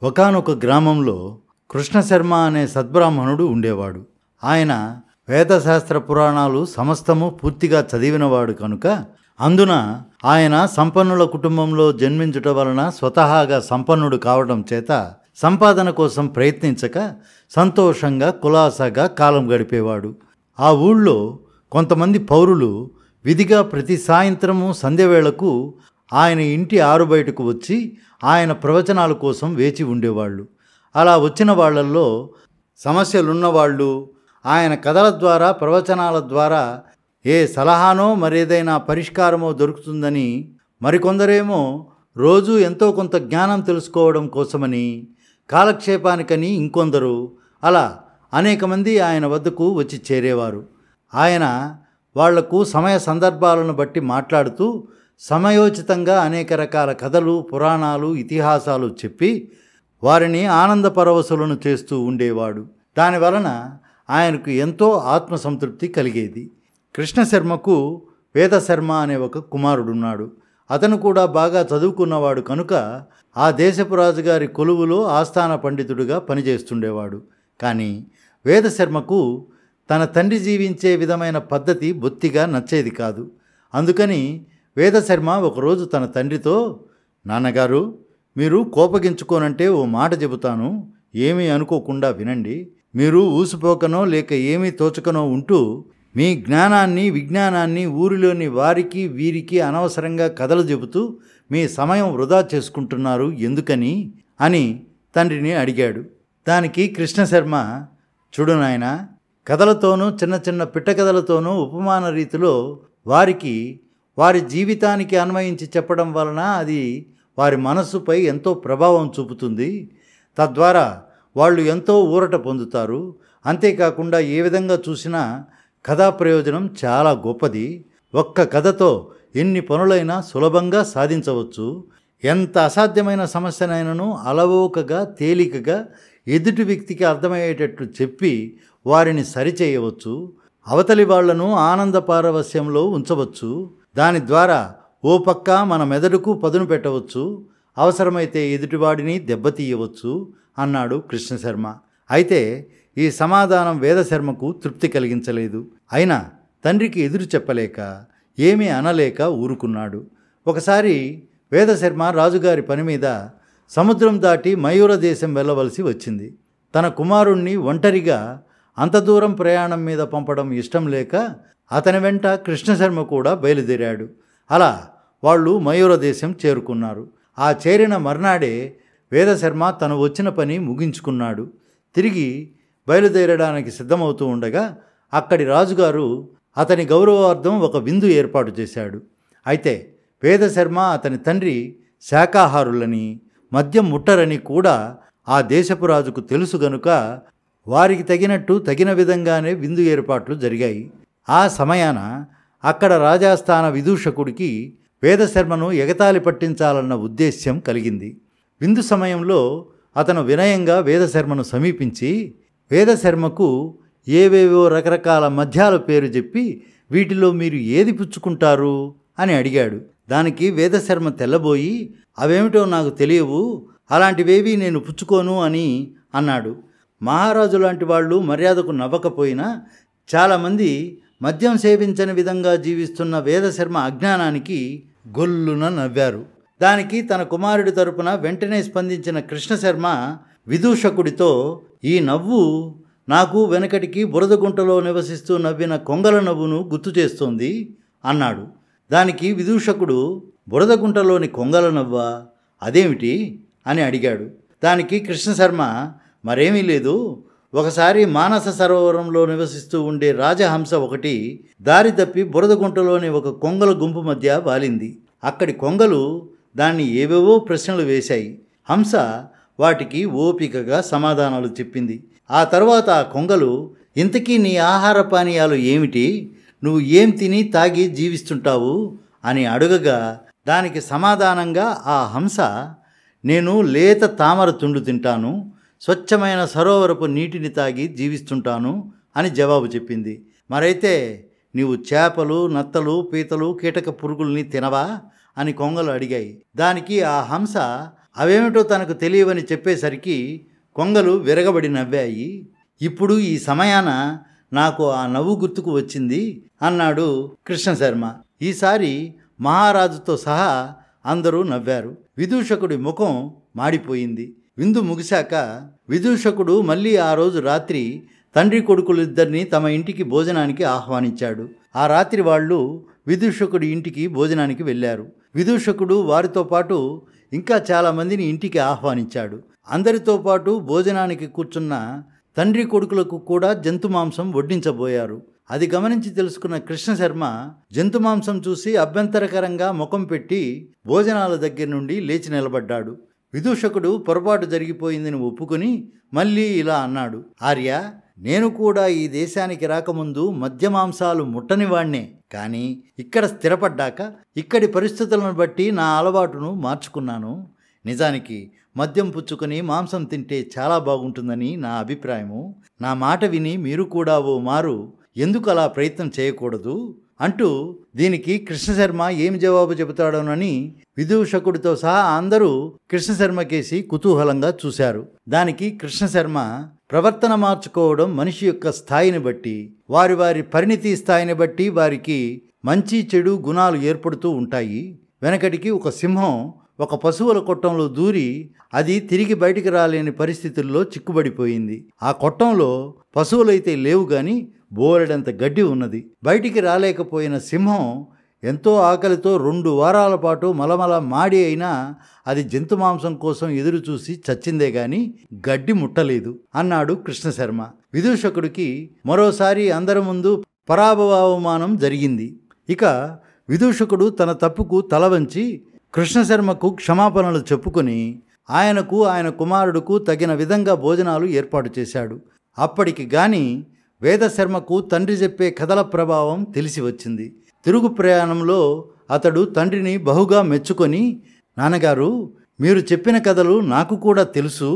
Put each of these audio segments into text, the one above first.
ఒకానొక గ్రామంలో కృష్ణశర్మ అనే సద్బ్రాహ్మణుడు ఉండేవాడు. ఆయన వేదశాస్త్ర పురాణాలు సమస్తము పూర్తిగా చదివినవాడు కనుక అందున ఆయన సంపన్నుల కుటుంబంలో జన్మించుట వలన స్వతహాగా సంపన్నుడు కావడం చేత సంపాదన కోసం ప్రయత్నించక సంతోషంగా కులాసాగా కాలం గడిపేవాడు. ఆ ఊళ్ళో కొంతమంది పౌరులు విధిగా ప్రతి సాయంత్రము సంధ్యవేళకు ఆయన ఇంటి ఆరుబయటకు వచ్చి ఆయన ప్రవచనాల కోసం వేచి ఉండేవాళ్ళు. అలా వచ్చిన వాళ్ళల్లో సమస్యలున్నవాళ్ళు ఆయన కథల ద్వారా ప్రవచనాల ద్వారా ఏ సలహానో మరేదైనా పరిష్కారమో దొరుకుతుందని, మరికొందరేమో రోజు ఎంతో కొంత జ్ఞానం తెలుసుకోవడం కోసమని, కాలక్షేపానికని ఇంకొందరు, అలా అనేక మంది ఆయన వద్దకు వచ్చి చేరేవారు. ఆయన వాళ్లకు సమయ సందర్భాలను బట్టి మాట్లాడుతూ సమయోచితంగా అనేక రకాల కథలు, పురాణాలు, ఇతిహాసాలు చెప్పి వారిని ఆనందపరవశులను చేస్తూ ఉండేవాడు. దానివలన ఆయనకు ఎంతో ఆత్మసంతృప్తి కలిగేది. కృష్ణశర్మకు వేదశర్మ అనే ఒక కుమారుడున్నాడు. అతను కూడా బాగా చదువుకున్నవాడు కనుక ఆ దేశపు రాజుగారి కొలువులో ఆస్థాన పండితుడిగా పనిచేస్తుండేవాడు. కానీ వేదశర్మకు తన తండ్రి జీవించే విధమైన పద్ధతి బొత్తిగా నచ్చేది కాదు. అందుకని వేదశర్మ ఒకరోజు తన తండ్రితో, నాన్నగారు, మీరు కోపగించుకోనంటే ఓ మాట చెబుతాను, ఏమీ అనుకోకుండా వినండి. మీరు ఊసిపోకనో లేక ఏమీ తోచకనో ఉంటూ మీ జ్ఞానాన్ని విజ్ఞానాన్ని ఊరిలోని వారికి వీరికి అనవసరంగా కథలు చెబుతూ మీ సమయం వృధా చేసుకుంటున్నారు ఎందుకని అని తండ్రిని అడిగాడు. దానికి కృష్ణశర్మ, చూడు నాయనా, కథలతోనూ చిన్న చిన్న పిట్టకథలతోనూ ఉపమాన రీతిలో వారికి వారి జీవితానికి అన్వయించి చెప్పడం వలన అది వారి మనస్సుపై ఎంతో ప్రభావం చూపుతుంది. తద్వారా వాళ్ళు ఎంతో ఊరట పొందుతారు. అంతేకాకుండా ఏ విధంగా చూసినా కథా ప్రయోజనం చాలా గొప్పది. ఒక్క కథతో ఎన్ని పనులైనా సులభంగా సాధించవచ్చు. ఎంత అసాధ్యమైన సమస్యనైనను అలవోకగా తేలికగా ఎదుటి వ్యక్తికి అర్థమయ్యేటట్లు చెప్పి వారిని సరిచేయవచ్చు. అవతలి వాళ్లను ఆనంద పారవస్యంలో ఉంచవచ్చు. దాని ద్వారా ఓ పక్క మన మెదడుకు పదును పెట్టవచ్చు, అవసరమైతే ఎదుటివాడిని దెబ్బతీయవచ్చు అన్నాడు కృష్ణశర్మ. అయితే ఈ సమాధానం వేదశర్మకు తృప్తి కలిగించలేదు. అయినా తండ్రికి ఎదురు చెప్పలేక ఏమీ అనలేక ఊరుకున్నాడు. ఒకసారి వేదశర్మ రాజుగారి పని మీద సముద్రం దాటి మయూర దేశం వెళ్ళవలసి వచ్చింది. తన కుమారుణ్ణి ఒంటరిగా అంత దూరం ప్రయాణం మీద పంపడం ఇష్టం లేక అతని వెంట కృష్ణశర్మ కూడా బయలుదేరాడు. అలా వాళ్ళు మయూర దేశం చేరుకున్నారు. ఆ చేరిన మర్నాడే వేదశర్మ తను వచ్చిన పని ముగించుకున్నాడు. తిరిగి బయలుదేరడానికి సిద్ధమవుతూ ఉండగా అక్కడి రాజుగారు అతని గౌరవార్థం ఒక విందు ఏర్పాటు చేశాడు. అయితే వేదశర్మ అతని తండ్రి శాకాహారులని, మద్యం ముట్టరని కూడా ఆ దేశపు రాజుకు తెలుసు గనుక వారికి తగిన విధంగానే విందు ఏర్పాట్లు జరిగాయి. ఆ సమయాన అక్కడ రాజాస్థాన విదూషకుడికి వేదశర్మను ఎగతాళి పట్టించాలన్న ఉద్దేశ్యం కలిగింది. విందు సమయంలో అతను వినయంగా వేదశర్మను సమీపించి వేదశర్మకు ఏవేవో రకరకాల మద్యాల పేరు చెప్పి వీటిలో మీరు ఏది పుచ్చుకుంటారు అని అడిగాడు. దానికి వేదశర్మ తెల్లబోయి, అవేమిటో నాకు తెలియవు, అలాంటివేవీ నేను పుచ్చుకోను అని అన్నాడు. మహారాజు లాంటి వాళ్ళు మర్యాదకు నవ్వకపోయినా చాలామంది మద్యం సేవించని విధంగా జీవిస్తున్న వేదశర్మ అజ్ఞానానికి గొల్లున నవ్వారు. దానికి తన కుమారుడి తరపున వెంటనే స్పందించిన కృష్ణశర్మ విదూషకుడితో, ఈ నవ్వు నాకు వెనకటికి బురదగుంటలో నివసిస్తూ నవ్విన కొంగల నవ్వును గుర్తు చేస్తోంది అన్నాడు. దానికి విదూషకుడు, బురదగుంటలోని కొంగల నవ్వా, అదేమిటి అని అడిగాడు. దానికి కృష్ణశర్మ, మరేమీ లేదు, ఒకసారి మానస సరోవరంలో నివసిస్తూ ఉండే రాజహంస ఒకటి దారి తప్పి బురదగుంటలోని ఒక కొంగల గుంపు మధ్య వాలింది. అక్కడి కొంగలు దాన్ని ఏవేవో ప్రశ్నలు వేశాయి. హంస వాటికి ఓపికగా సమాధానాలు చెప్పింది. ఆ తర్వాత ఆ కొంగలు, ఇంతకీ నీ ఆహార పానీయాలు ఏమిటి, నువ్వు ఏం తిని తాగి జీవిస్తుంటావు అని అడుగగా దానికి సమాధానంగా ఆ హంస, నేను లేత తామర తుండు తింటాను, స్వచ్ఛమైన సరోవరపు నీటిని తాగి జీవిస్తుంటాను అని జవాబు చెప్పింది. మరైతే నీవు చేపలు, నత్తలు, పీతలు, కీటక పురుగుల్ని తినవా అని కొంగలు అడిగాయి. దానికి ఆ హంస, అవేమిటో తనకు తెలియవని చెప్పేసరికి కొంగలు విరగబడి నవ్వాయి. ఇప్పుడు ఈ సమయాన నాకు ఆ నవ్వు గుర్తుకు వచ్చింది అన్నాడు కృష్ణశర్మ. ఈసారి మహారాజుతో సహా అందరూ నవ్వారు. విదూషకుడి ముఖం మాడిపోయింది. విందు ముగిశాక విదూషకుడు మళ్ళీ ఆ రోజు రాత్రి తండ్రి కొడుకులిద్దరినీ తమ ఇంటికి భోజనానికి ఆహ్వానించాడు. ఆ రాత్రి వాళ్ళు విదూషకుడి ఇంటికి భోజనానికి వెళ్ళారు. విదూషకుడు వారితో పాటు ఇంకా చాలామందిని ఇంటికి ఆహ్వానించాడు. అందరితో పాటు భోజనానికి కూర్చున్న తండ్రి కొడుకులకు కూడా జంతుమాంసం వడ్డించబోయారు. అది గమనించి తెలుసుకున్న కృష్ణశర్మ జంతుమాంసం చూసి అభ్యంతరకరంగా ముఖం పెట్టి భోజనాల దగ్గర నుండి లేచి నిలబడ్డాడు. విదూషకుడు పొరపాటు జరిగిపోయిందని ఒప్పుకొని మళ్ళీ ఇలా అన్నాడు. ఆర్య, నేను కూడా ఈ దేశానికి రాకముందు మద్యమాంసాలు ముట్టనివాణ్ణే. కానీ ఇక్కడ స్థిరపడ్డాక ఇక్కడి పరిస్థితులను బట్టి నా అలవాటును మార్చుకున్నాను. నిజానికి మద్యం పుచ్చుకొని మాంసం తింటే చాలా బాగుంటుందని నా అభిప్రాయము. నా మాట విని మీరు కూడా ఓ మారు ఎందుకు అలా ప్రయత్నం చేయకూడదు అంటూ దీనికి కృష్ణశర్మ ఏమి జవాబు చెబుతాడోనని విదూషకుడితో సహా అందరూ కృష్ణశర్మ కేసి కుతూహలంగా చూశారు. దానికి కృష్ణశర్మ, ప్రవర్తన మార్చుకోవడం మనిషి యొక్క స్థాయిని బట్టి, వారి వారి పరిణితి స్థాయిని బట్టి వారికి మంచి చెడు గుణాలు ఏర్పడుతూ ఉంటాయి. వెనకటికి ఒక సింహం ఒక పశువుల కొట్టంలో దూరి అది తిరిగి బయటికి రాలేని పరిస్థితుల్లో చిక్కుబడిపోయింది. ఆ కొట్టంలో పశువులైతే లేవు గాని బోలెడంత గడ్డి ఉన్నది. బయటికి రాలేకపోయిన సింహం ఎంతో ఆకలితో 2 వారాల పాటు మలమల మాడి అయినా అది జంతు మాంసం కోసం ఎదురుచూసి చచ్చిందే గాని గడ్డి ముట్టలేదు అన్నాడు కృష్ణశర్మ. విదూషకుడికి మరోసారి అందరి ముందు పరాభవావమానం జరిగింది. ఇక విదూషకుడు తన తప్పుకు తల వంచి కృష్ణశర్మకు క్షమాపణలు చెప్పుకొని ఆయనకు ఆయన కుమారుడుకు తగిన విధంగా భోజనాలు ఏర్పాటు చేశాడు. అప్పటికి గాని వేదశర్మకు తండ్రి చెప్పే కథల ప్రభావం తెలిసి వచ్చింది. తిరుగు ప్రయాణంలో అతడు తండ్రిని బహుగా మెచ్చుకొని, నాన్నగారు, మీరు చెప్పిన కథలు నాకు కూడా తెలుసు,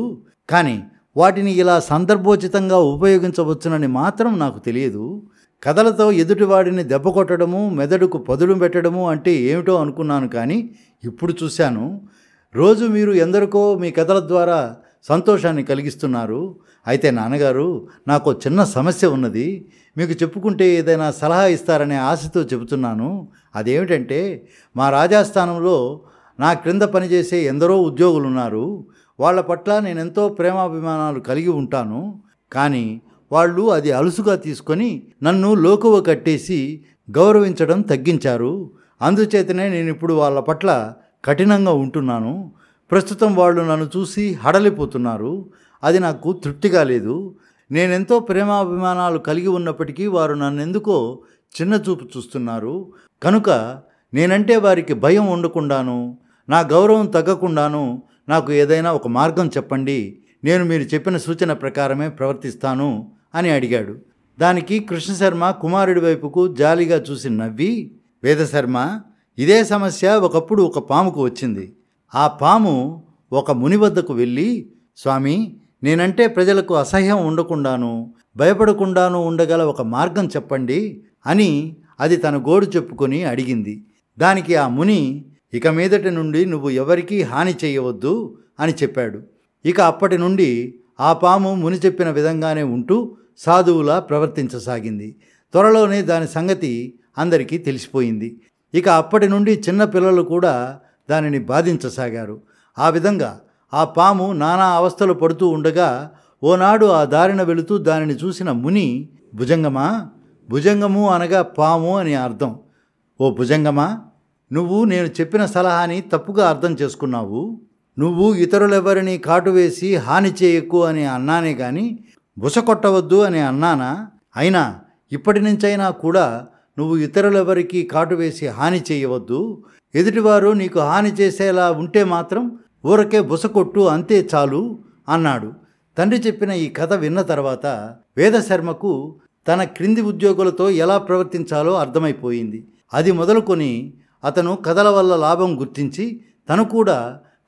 కానీ వాటిని ఇలా సందర్భోచితంగా ఉపయోగించవచ్చునని మాత్రం నాకు తెలియదు. కథలతో ఎదుటివాడిని దెబ్బ కొట్టడము, మెదడుకు పదులు పెట్టడము అంటే ఏమిటో అనుకున్నాను, కానీ ఇప్పుడు చూశాను. రోజు మీరు ఎందరికో మీ కథల ద్వారా సంతోషాన్ని కలిగిస్తున్నారు. అయితే నాన్నగారు, నాకు చిన్న సమస్య ఉన్నది. మీకు చెప్పుకుంటే ఏదైనా సలహా ఇస్తారనే ఆశతో చెబుతున్నాను. అదేమిటంటే, మా రాజాస్థానంలో నా క్రింద పనిచేసే ఎందరో ఉద్యోగులు ఉన్నారు. వాళ్ళ పట్ల నేనెంతో ప్రేమాభిమానాలు కలిగి ఉంటాను. కానీ వాళ్ళు అది అలుసుగా తీసుకొని నన్ను లోకువ కట్టేసి గౌరవించడం తగ్గించారు. అందుచేతనే నేను ఇప్పుడు వాళ్ళ పట్ల కఠినంగా ఉంటున్నాను. ప్రస్తుతం వాళ్ళు నన్ను చూసి హడలిపోతున్నారు. అది నాకు తృప్తిగా లేదు. నేనెంతో ప్రేమాభిమానాలు కలిగి ఉన్నప్పటికీ వారు నన్నెందుకో చిన్నచూపు చూస్తున్నారు. కనుక నేనంటే వారికి భయం ఉండకుండాను, నా గౌరవం తగ్గకుండాను నాకు ఏదైనా ఒక మార్గం చెప్పండి. నేను మీరు చెప్పిన సూచన ప్రకారమే ప్రవర్తిస్తాను అని అడిగాడు. దానికి కృష్ణశర్మ కుమారుడి వైపుకు జాలిగా చూసి నవ్వి, వేదశర్మ, ఇదే సమస్య ఒకప్పుడు ఒక పాముకు వచ్చింది. ఆ పాము ఒక ముని వద్దకు వెళ్ళి, స్వామి, నేనంటే ప్రజలకు అసహ్యం ఉండకుండాను భయపడకుండాను ఉండగల ఒక మార్గం చెప్పండి అని అది తన గోడు చెప్పుకొని అడిగింది. దానికి ఆ ముని, ఇక మీదటి నుండి నువ్వు ఎవరికీ హాని చేయవద్దు అని చెప్పాడు. ఇక అప్పటి నుండి ఆ పాము ముని చెప్పిన విధంగానే ఉంటూ సాధువులా ప్రవర్తించసాగింది. త్వరలోనే దాని సంగతి అందరికీ తెలిసిపోయింది. ఇక అప్పటి నుండి చిన్న పిల్లలు కూడా దానిని బాధించసాగారు. ఆ విధంగా ఆ పాము నానా అవస్థలు పడుతూ ఉండగా ఓనాడు ఆ దారిన వెళుతూ దానిని చూసిన ముని, భుజంగమా, భుజంగము అనగా పాము అని అర్థం. ఓ భుజంగమా, నువ్వు నేను చెప్పిన సలహాని తప్పుగా అర్థం చేసుకున్నావు. నువ్వు ఇతరులెవరిని కాటువేసి హాని చేయకు అని అన్నానే కానీ బుసకొట్టవద్దు అని అన్నానా? అయినా ఇప్పటి నుంచైనా కూడా నువ్వు ఇతరులెవరికి కాటువేసి హాని చేయవద్దు. ఎదుటివారు నీకు హాని చేసేలా ఉంటే మాత్రం ఊరకే బుసకొట్టు, అంతే చాలు అన్నాడు. తండ్రి చెప్పిన ఈ కథ విన్న తర్వాత వేదశర్మకు తన క్రింది ఉద్యోగులతో ఎలా ప్రవర్తించాలో అర్థమైపోయింది. అది మొదలుకొని అతను కథల వల్ల లాభం గుర్తించి తను కూడా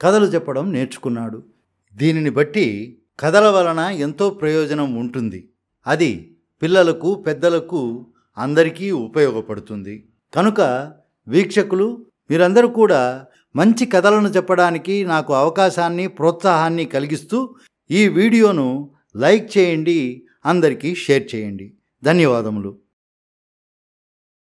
కథలు చెప్పడం నేర్చుకున్నాడు. దీనిని బట్టి కథల వలన ఎంతో ప్రయోజనం ఉంటుంది. అది పిల్లలకు, పెద్దలకు అందరికీ ఉపయోగపడుతుంది. కనుక వీక్షకులు, మీరందరూ కూడా మంచి కథలను చెప్పడానికి నాకు అవకాశాన్ని ప్రోత్సాహాన్ని కలిగిస్తూ ఈ వీడియోను లైక్ చేయండి, అందరికీ షేర్ చేయండి. ధన్యవాదములు.